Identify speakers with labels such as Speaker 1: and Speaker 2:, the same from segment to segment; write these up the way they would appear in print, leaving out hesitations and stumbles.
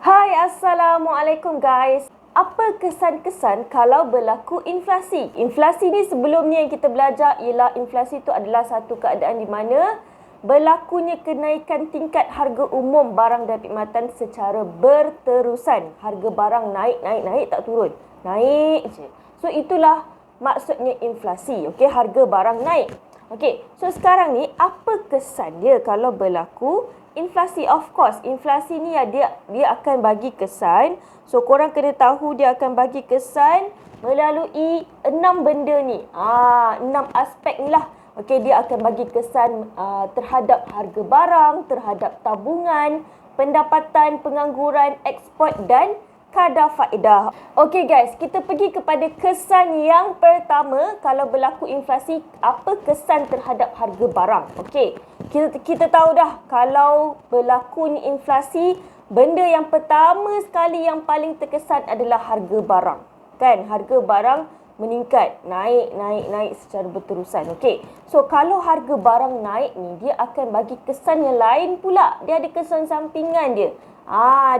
Speaker 1: Hai, Assalamualaikum guys. Apa kesan-kesan kalau berlaku inflasi? Inflasi ni sebelum ni yang kita belajar ialah inflasi tu adalah satu keadaan di mana berlakunya kenaikan tingkat harga umum barang dan perkhidmatan secara berterusan. Harga barang naik tak turun. Naik je. So itulah maksudnya inflasi. Okey, harga barang naik. Okey, so sekarang ni apa kesan dia kalau berlaku inflasi? Of course, inflasi ni dia akan bagi kesan. So korang kena tahu dia akan bagi kesan melalui 6 benda ni. 6 aspek ni lah. Okey, dia akan bagi kesan terhadap harga barang, terhadap tabungan, pendapatan, pengangguran, ekspor dan kadar faedah. Okey guys, kita pergi kepada kesan yang pertama kalau berlaku inflasi, apa kesan terhadap harga barang. Okey, kita tahu dah kalau berlaku inflasi, benda yang pertama sekali yang paling terkesan adalah harga barang. Kan, harga barang meningkat, naik secara berterusan. Okey, so kalau harga barang naik ni, dia akan bagi kesan yang lain pula. Dia ada kesan sampingan dia.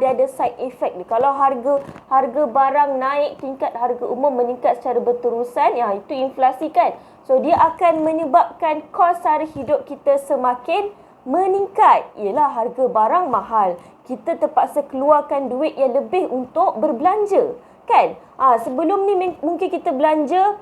Speaker 1: Dia ada side effect dia. Kalau harga barang naik, tingkat harga umum meningkat secara berterusan, itu inflasi kan. So dia akan menyebabkan kos sara hidup kita semakin meningkat. Ialah harga barang mahal, kita terpaksa keluarkan duit yang lebih untuk berbelanja kan. Sebelum ni mungkin kita belanja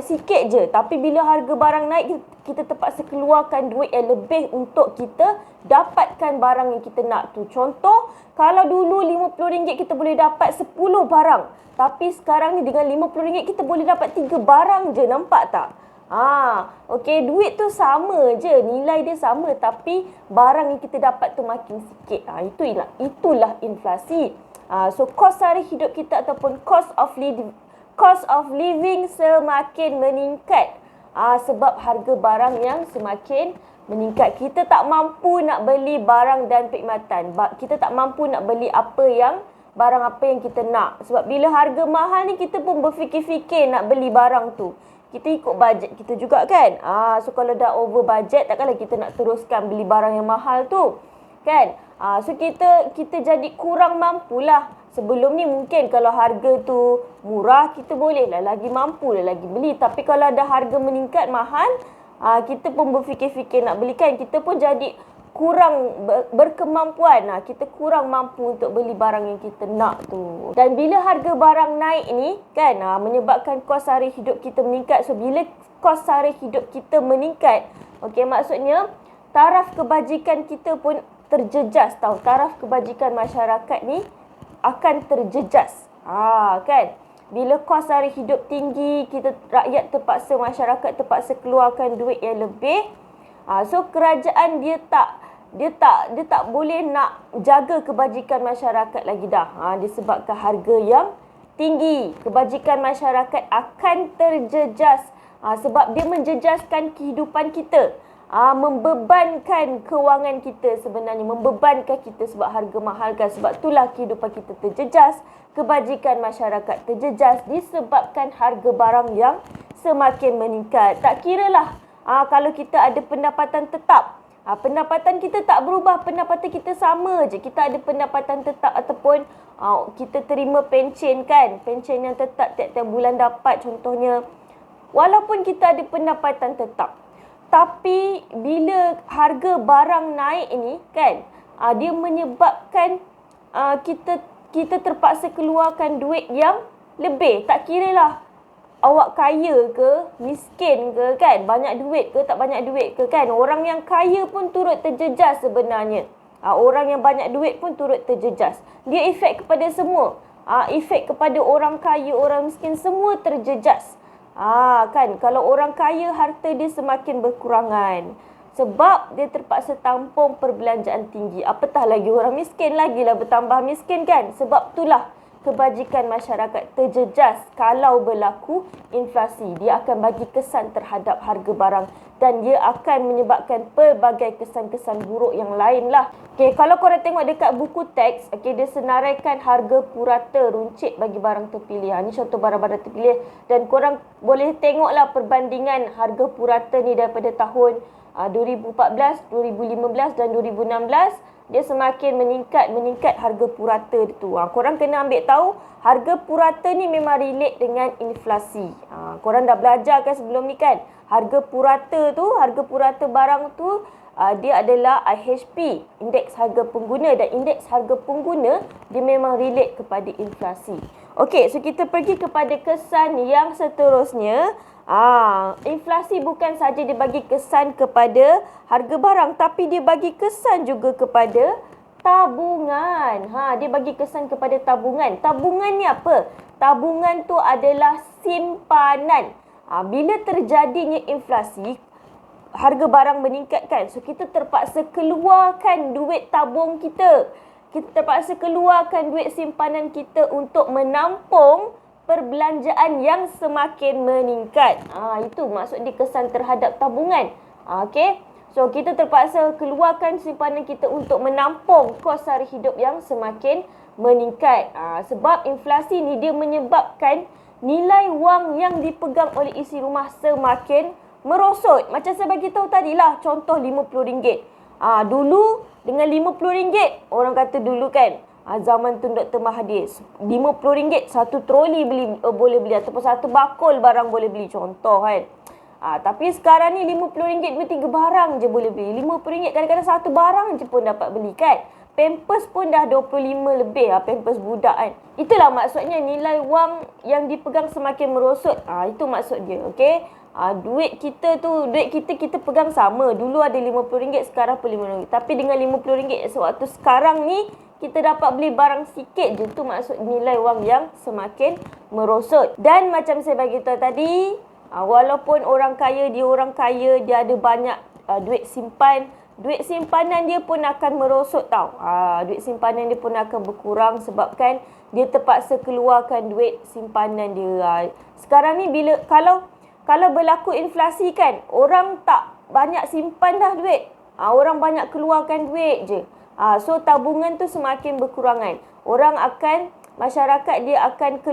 Speaker 1: sikit je, tapi bila harga barang naik, kita terpaksa keluarkan duit yang lebih untuk kita dapatkan barang yang kita nak tu. Contoh, kalau dulu RM50 kita boleh dapat 10 barang, tapi sekarang ni dengan RM50 kita boleh dapat 3 barang je. Nampak tak? Okey, duit tu sama je, nilai dia sama, tapi barang yang kita dapat tu makin sikit. Itulah inflasi. So kos sara hidup kita ataupun cost of living semakin meningkat sebab harga barang yang semakin meningkat. Kita tak mampu nak beli barang dan perkhidmatan. Kita tak mampu nak beli barang apa yang kita nak. Sebab bila harga mahal ni, kita pun berfikir-fikir nak beli barang tu. Kita ikut bajet kita juga kan. So kalau dah over bajet, takkanlah kita nak teruskan beli barang yang mahal tu. Kan? So kita jadi kurang mampulah. Sebelum ni mungkin kalau harga tu murah, kita bolehlah lagi mampu lagi beli. Tapi kalau ada harga meningkat mahal, kita pun berfikir-fikir nak belikan. Kita pun jadi kurang berkemampuan. Kita kurang mampu untuk beli barang yang kita nak tu. Dan bila harga barang naik ni kan, menyebabkan kos sara hidup kita meningkat. So bila kos sara hidup kita meningkat, okey, maksudnya taraf kebajikan kita pun terjejas tau. Taraf kebajikan masyarakat ni akan terjejas. Kan? Bila kos sara hidup tinggi, masyarakat terpaksa keluarkan duit yang lebih. So kerajaan dia tak boleh nak jaga kebajikan masyarakat lagi dah. Disebabkan harga yang tinggi, kebajikan masyarakat akan terjejas. Sebab dia menjejaskan kehidupan kita. Membebankan kewangan kita sebenarnya. Membebankan kita sebab harga mahal kan. Sebab itulah kehidupan kita terjejas. Kebajikan masyarakat terjejas disebabkan harga barang yang semakin meningkat. Tak kiralah kalau kita ada pendapatan tetap. Pendapatan kita tak berubah. Pendapatan kita sama je. Kita ada pendapatan tetap ataupun kita terima pencen kan. Pencen yang tetap tiap-tiap bulan dapat contohnya. Walaupun kita ada pendapatan tetap, tapi bila harga barang naik ni kan, dia menyebabkan kita terpaksa keluarkan duit yang lebih. Tak kiralah awak kaya ke, miskin ke kan, banyak duit ke, tak banyak duit ke kan. Orang yang kaya pun turut terjejas sebenarnya. Orang yang banyak duit pun turut terjejas. Dia efek kepada semua. Efek kepada orang kaya, orang miskin, semua terjejas. Kan, kalau orang kaya harta dia semakin berkurangan sebab dia terpaksa tampung perbelanjaan tinggi. Apatah lagi orang miskin, lagilah bertambah miskin kan. Sebab itulah kebajikan masyarakat terjejas kalau berlaku inflasi. Dia akan bagi kesan terhadap harga barang dan dia akan menyebabkan pelbagai kesan-kesan buruk yang lain lah. Okay, kalau korang tengok dekat buku teks, dia senaraikan harga purata runcit bagi barang terpilih. Ni contoh barang-barang terpilih dan korang boleh tengoklah perbandingan harga purata ni daripada tahun 2014, 2015 dan 2016. dia semakin meningkat harga purata tu. Korang kena ambil tahu harga purata ni memang relate dengan inflasi. Korang dah belajar kan sebelum ni kan? Harga purata barang tu dia adalah IHP, indeks harga pengguna, dan indeks harga pengguna dia memang relate kepada inflasi. Okey, so kita pergi kepada kesan yang seterusnya. Inflasi bukan saja dia bagi kesan kepada harga barang, tapi dia bagi kesan juga kepada tabungan. Dia bagi kesan kepada tabungan. Tabungan ni apa? Tabungan tu adalah simpanan. Bila terjadinya inflasi, harga barang meningkat kan. So kita terpaksa keluarkan duit tabung kita. Kita terpaksa keluarkan duit simpanan kita untuk menampung perbelanjaan yang semakin meningkat. Itu maksud dia kesan terhadap tabungan. Okey. So kita terpaksa keluarkan simpanan kita untuk menampung kos sara hidup yang semakin meningkat. Sebab inflasi ni dia menyebabkan nilai wang yang dipegang oleh isi rumah semakin merosot. Macam saya bagi tahu tadilah, contoh RM50. Dulu dengan RM50, orang kata dulu kan, zaman tu Dr. Mahathir, RM50 satu troli boleh beli, ataupun satu bakul barang boleh beli, contoh kan. Tapi sekarang ni RM50 2-3 barang je boleh beli. RM50 kadang-kadang satu barang je pun dapat beli kan. Pampers pun dah 25 lebih pampers budak kan. Itulah maksudnya nilai wang yang dipegang semakin merosot. Itu maksud dia, okey. Duit kita pegang sama. Dulu ada RM50, sekarang pun RM50. Tapi dengan RM50 sewaktu sekarang ni kita dapat beli barang sikit je. Tu maksud nilai wang yang semakin merosot. Dan macam saya bagi tahu tadi, walaupun orang kaya, dia ada banyak duit simpan, duit simpanan dia pun akan merosot tau. Duit simpanan dia pun akan berkurang sebabkan dia terpaksa keluarkan duit simpanan dia. Sekarang ni kalau berlaku inflasi kan, orang tak banyak simpan dah duit. Orang banyak keluarkan duit je. So tabungan tu semakin berkurangan. Masyarakat dia akan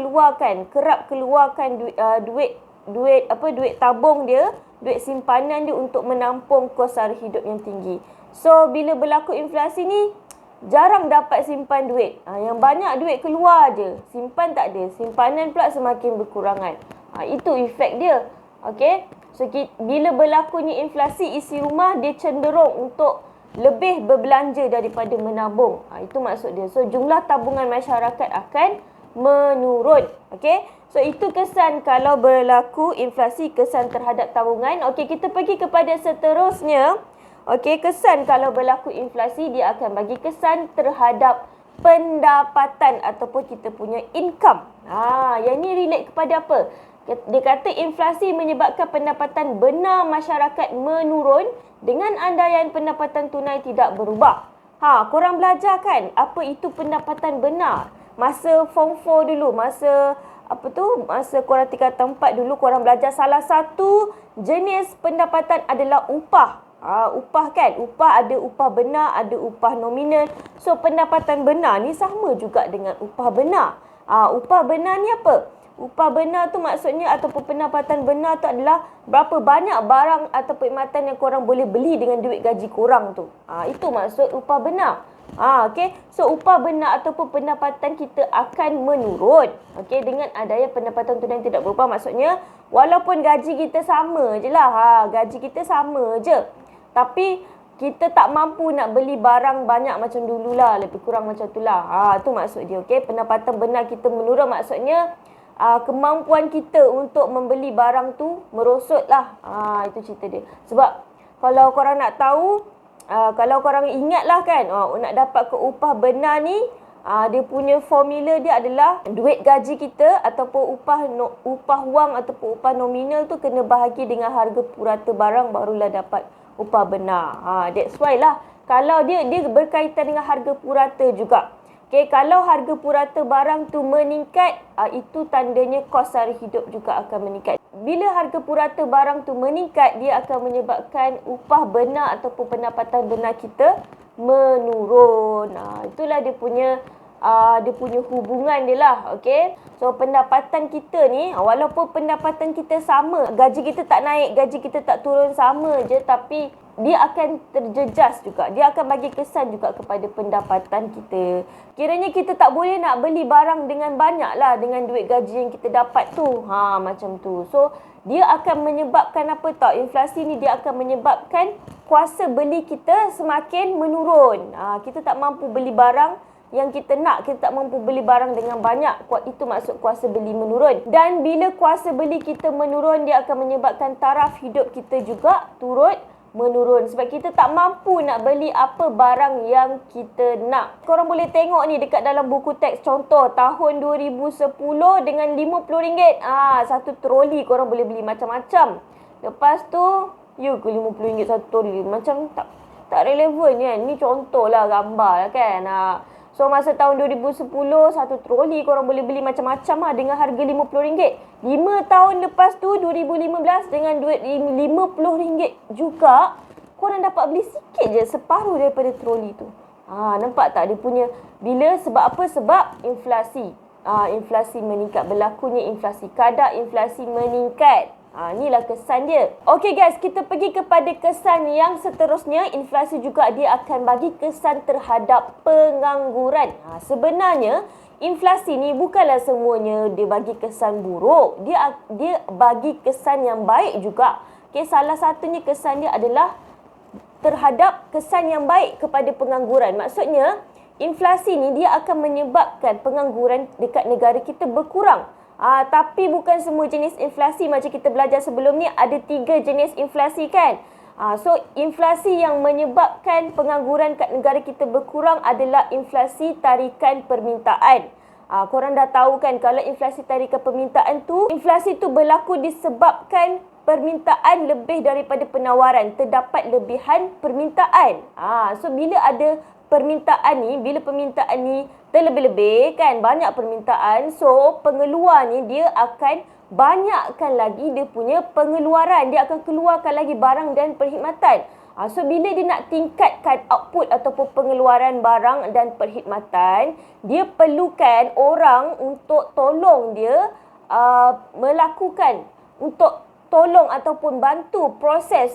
Speaker 1: kerap keluarkan duit tabung dia, duit simpanan dia untuk menampung kos sara hidup yang tinggi. So bila berlaku inflasi ni, jarang dapat simpan duit. Yang banyak duit keluar je, simpan tak ada. Simpanan pula semakin berkurangan. Itu efek dia. Okey. So bila berlakunya inflasi, isi rumah dia cenderung untuk lebih berbelanja daripada menabung. Itu maksud dia. So jumlah tabungan masyarakat akan menurun. Okey. So itu kesan kalau berlaku inflasi, kesan terhadap tabungan. Okey, kita pergi kepada seterusnya. Okey, kesan kalau berlaku inflasi, dia akan bagi kesan terhadap pendapatan ataupun kita punya income. Yang ni relate kepada apa? Dia kata inflasi menyebabkan pendapatan benar masyarakat menurun dengan andaian pendapatan tunai tidak berubah. Korang belajar kan apa itu pendapatan benar? Masa form 4 dulu, masa korang tingkatan 4 dulu, korang belajar salah satu jenis pendapatan adalah upah. Upah kan? Upah ada upah benar, ada upah nominal. So pendapatan benar ni sama juga dengan upah benar. Upah benar ni apa? Upah benar tu maksudnya ataupun pendapatan benar tu adalah berapa banyak barang atau perkhidmatan yang korang boleh beli dengan duit gaji korang tu. Itu maksud upah benar. Okey. So upah benar ataupun pendapatan kita akan menurun. Okey, dengan adanya pendapatan tunai tidak berubah, maksudnya walaupun gaji kita sama je lah. Gaji kita sama je. Tapi kita tak mampu nak beli barang banyak macam dululah, lebih kurang macam itulah. Tu maksud dia. Okey, pendapatan benar kita menurun maksudnya kemampuan kita untuk membeli barang tu merosot lah. Itu cerita dia. Sebab kalau korang nak tahu, kalau korang ingat lah kan, nak dapat ke upah benar ni, dia punya formula dia adalah duit gaji kita ataupun upah wang ataupun upah nominal tu kena bahagi dengan harga purata barang, barulah dapat upah benar. That's why lah, kalau dia berkaitan dengan harga purata juga. Okay, kalau harga purata barang tu meningkat, itu tandanya kos sara hidup juga akan meningkat. Bila harga purata barang tu meningkat, dia akan menyebabkan upah benar ataupun pendapatan benar kita menurun. Itulah dia punya dia punya hubungan dia lah. Okay. So pendapatan kita ni, walaupun pendapatan kita sama, gaji kita tak naik, gaji kita tak turun, sama je, tapi dia akan terjejas juga. Dia akan bagi kesan juga kepada pendapatan kita. Kiranya kita tak boleh nak beli barang dengan banyak lah dengan duit gaji yang kita dapat tu. Macam tu. So dia akan menyebabkan apa tau? Inflasi ni dia akan menyebabkan kuasa beli kita semakin menurun. Kita tak mampu beli barang yang kita nak, kita tak mampu beli barang dengan banyak. Itu maksud kuasa beli menurun. Dan bila kuasa beli kita menurun, dia akan menyebabkan taraf hidup kita juga turut menurun. Sebab kita tak mampu nak beli apa barang yang kita nak. Korang boleh tengok ni dekat dalam buku teks. Contoh tahun 2010 dengan RM50. Satu troli korang boleh beli macam-macam. Lepas tu, ke RM50 satu troli. Macam tak relevan kan. Ni contoh lah, gambar lah kan. So masa tahun 2010, satu troli korang boleh beli macam-macam dengan harga RM50. 5 tahun lepas tu, 2015, dengan duit RM50 juga, korang dapat beli sikit je, separuh daripada troli tu. Nampak tak dia punya, sebab apa? Sebab inflasi. Inflasi meningkat, berlakunya inflasi, kadar inflasi meningkat. Inilah kesan dia. Okey guys, kita pergi kepada kesan yang seterusnya. Inflasi juga dia akan bagi kesan terhadap pengangguran. Sebenarnya inflasi ni bukanlah semuanya dia bagi kesan buruk. Dia bagi kesan yang baik juga. Okey, salah satunya kesan dia adalah terhadap kesan yang baik kepada pengangguran. Maksudnya inflasi ni dia akan menyebabkan pengangguran dekat negara kita berkurang. Tapi bukan semua jenis inflasi. Macam kita belajar sebelum ni, ada 3 jenis inflasi kan. So inflasi yang menyebabkan pengangguran kat negara kita berkurang adalah inflasi tarikan permintaan. Korang dah tahu kan, kalau inflasi tarikan permintaan tu, inflasi tu berlaku disebabkan permintaan lebih daripada penawaran. Terdapat lebihan permintaan. So bila ada permintaan ni, bila permintaan ni terlebih-lebih kan, banyak permintaan, so pengeluar ni dia akan banyakkan lagi dia punya pengeluaran. Dia akan keluarkan lagi barang dan perkhidmatan. So bila dia nak tingkatkan output ataupun pengeluaran barang dan perkhidmatan, dia perlukan orang untuk tolong dia melakukan, untuk tolong ataupun bantu proses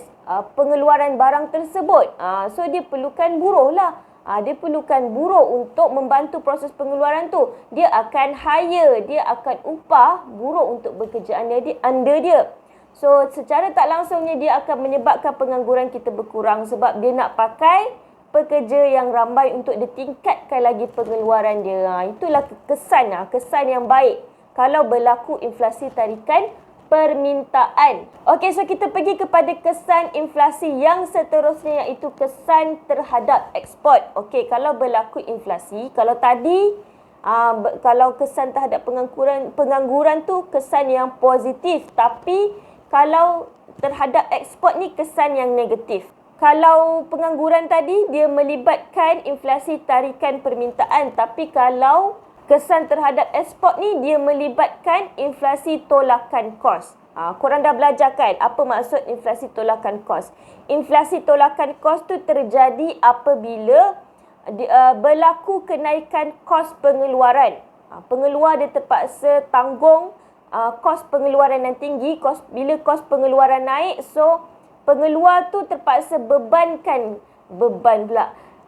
Speaker 1: pengeluaran barang tersebut. So dia perlukan buruh lah. Dia perlukan buruh untuk membantu proses pengeluaran tu. Dia akan hire, dia akan upah buruh untuk bekerja under dia. So secara tak langsungnya dia akan menyebabkan pengangguran kita berkurang, sebab dia nak pakai pekerja yang ramai untuk ditingkatkan lagi pengeluaran dia. Itulah kesan yang baik kalau berlaku inflasi tarikan permintaan. Okey, so kita pergi kepada kesan inflasi yang seterusnya, iaitu kesan terhadap ekspor. Okey, kalau berlaku inflasi, kalau tadi kalau kesan terhadap pengangguran tu kesan yang positif, tapi kalau terhadap ekspor ni kesan yang negatif. Kalau pengangguran tadi dia melibatkan inflasi tarikan permintaan, tapi kalau kesan terhadap ekspor ni dia melibatkan inflasi tolakan kos. Korang dah belajar kan apa maksud inflasi tolakan kos? Inflasi tolakan kos tu terjadi apabila berlaku kenaikan kos pengeluaran. Pengeluar dia terpaksa tanggung kos pengeluaran yang tinggi. Bila kos pengeluaran naik, so pengeluar tu terpaksa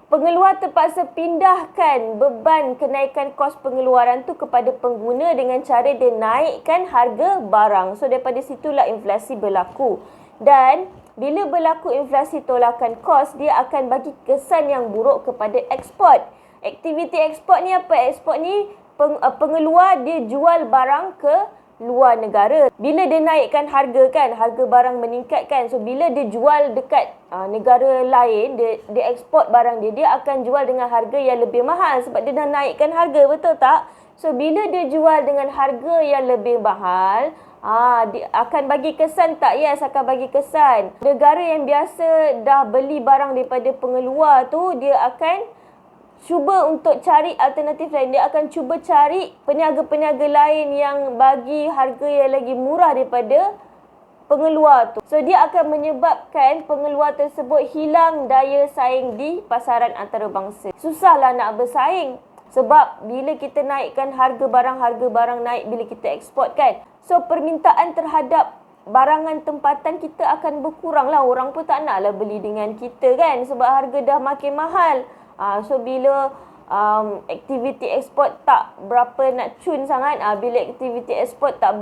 Speaker 1: pengeluar terpaksa pindahkan beban kenaikan kos pengeluaran tu kepada pengguna dengan cara dia naikkan harga barang. So daripada situlah inflasi berlaku. Dan bila berlaku inflasi tolakan kos, dia akan bagi kesan yang buruk kepada ekspor. Aktiviti ekspor ni apa? Ekspor ni pengeluar dia jual barang ke luar negara. Bila dia naikkan harga kan, harga barang meningkat kan. So bila dia jual dekat negara lain, dia ekspor barang dia akan jual dengan harga yang lebih mahal sebab dia dah naikkan harga, betul tak? So bila dia jual dengan harga yang lebih mahal, dia akan bagi kesan tak? Yes, akan bagi kesan. Negara yang biasa dah beli barang daripada pengeluar tu, dia akan cuba untuk cari alternatif lain. Dia akan cuba cari peniaga-peniaga lain yang bagi harga yang lagi murah daripada pengeluar tu. So dia akan menyebabkan pengeluar tersebut hilang daya saing di pasaran antarabangsa. Susahlah nak bersaing Sebab bila kita naikkan harga barang naik bila kita ekspor kan. So permintaan terhadap barangan tempatan kita akan berkurang lah. Orang pun tak naklah beli dengan kita kan. Sebab harga dah makin mahal. So bila aktiviti ekspor tak berapa nak cun sangat, bila aktiviti ekspor tak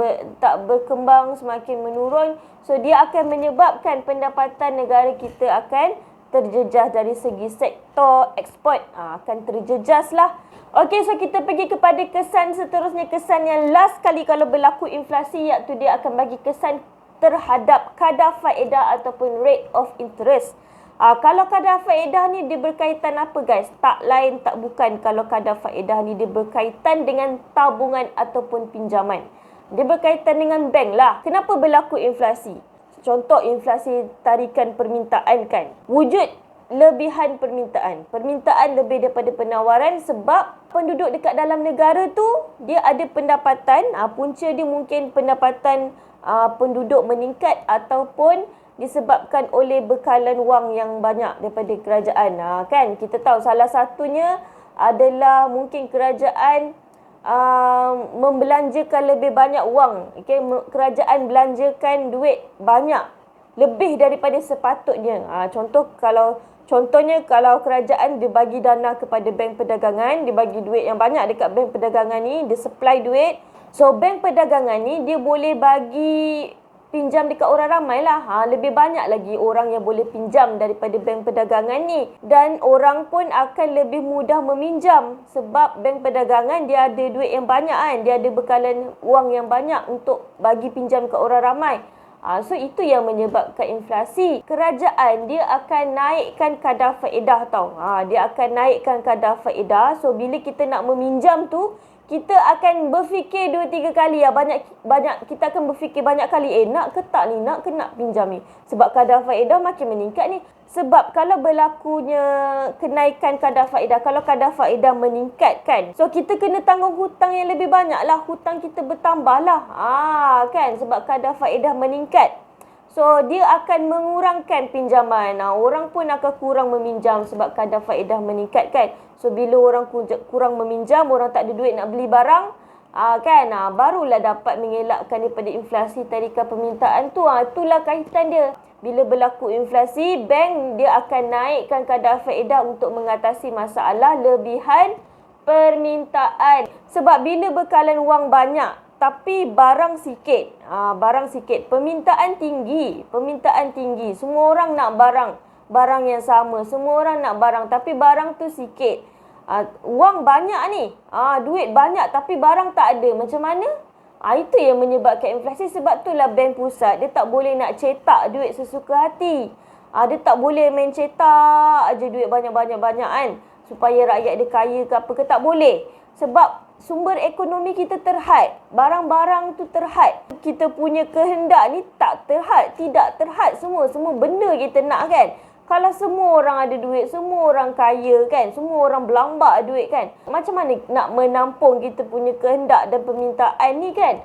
Speaker 1: berkembang, semakin menurun, so dia akan menyebabkan pendapatan negara kita akan terjejas dari segi sektor ekspor, akan terjejas lah. Okey, so kita pergi kepada kesan seterusnya. Kesan yang last kali kalau berlaku inflasi, iaitu dia akan bagi kesan terhadap kadar faedah ataupun rate of interest. Kalau kadar faedah ni dia berkaitan apa guys? Tak lain tak bukan kalau kadar faedah ni dia berkaitan dengan tabungan ataupun pinjaman. Dia berkaitan dengan bank lah. Kenapa berlaku inflasi? Contoh inflasi tarikan permintaan kan. Wujud lebihan permintaan. Permintaan lebih daripada penawaran sebab penduduk dekat dalam negara tu dia ada pendapatan. Punca dia mungkin pendapatan penduduk meningkat ataupun disebabkan oleh bekalan wang yang banyak daripada kerajaan. Kan kita tahu salah satunya adalah mungkin kerajaan membelanjakan lebih banyak wang. Okay? Kerajaan belanjakan duit banyak, lebih daripada sepatutnya. Contohnya kalau kerajaan dia bagi dana kepada bank perdagangan, dia bagi duit yang banyak dekat bank perdagangan ni, dia supply duit. So bank perdagangan ni dia boleh bagi pinjam dekat orang ramai lah. Lebih banyak lagi orang yang boleh pinjam daripada bank perdagangan ni. Dan orang pun akan lebih mudah meminjam. Sebab bank perdagangan dia ada duit yang banyak kan. Dia ada bekalan wang yang banyak untuk bagi pinjam ke orang ramai. So itu yang menyebabkan inflasi. Kerajaan dia akan naikkan kadar faedah tau. Dia akan naikkan kadar faedah. So bila kita nak meminjam tu, kita akan berfikir 2-3 kali lah. Kita akan berfikir banyak kali. Nak ke tak ni? Nak ke nak pinjam ni? Sebab kadar faedah makin meningkat ni. Sebab kalau berlakunya kenaikan kadar faedah, kalau kadar faedah meningkat kan, so kita kena tanggung hutang yang lebih banyak lah. Hutang kita bertambah lah. Kan? Sebab kadar faedah meningkat. So dia akan mengurangkan pinjaman. Orang pun akan kurang meminjam sebab kadar faedah meningkat kan. So bila orang kurang meminjam, orang tak ada duit nak beli barang, kan, barulah dapat mengelakkan daripada inflasi tarikan permintaan tu. Itulah kaitan dia. Bila berlaku inflasi, bank dia akan naikkan kadar faedah untuk mengatasi masalah lebihan permintaan. Sebab bila bekalan wang banyak tapi barang sikit, permintaan tinggi, semua orang nak barang yang sama, semua orang nak barang tapi barang tu sikit. Wang banyak ni, duit banyak tapi barang tak ada, macam mana? Itu yang menyebabkan inflasi. Sebab itulah bank pusat dia tak boleh nak cetak duit sesuka hati. Dia tak boleh main cetak aja duit banyak-banyak kan supaya rakyat dia kaya ke apa ke, tak boleh. Sebab sumber ekonomi kita terhad, barang-barang tu terhad. Kita punya kehendak ni tak terhad, tidak terhad, semua benda kita nak kan. Kalau semua orang ada duit, semua orang kaya kan, semua orang berlambak duit kan, macam mana nak menampung kita punya kehendak dan permintaan ni kan.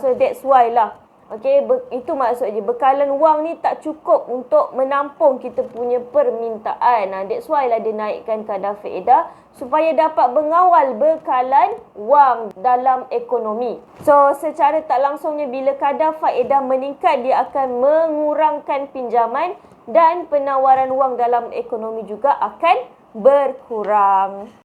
Speaker 1: So that's why lah. Okay, itu maksudnya bekalan wang ni tak cukup untuk menampung kita punya permintaan. That's why lah dia naikkan kadar faedah supaya dapat mengawal bekalan wang dalam ekonomi. So secara tak langsungnya bila kadar faedah meningkat, dia akan mengurangkan pinjaman dan penawaran wang dalam ekonomi juga akan berkurang.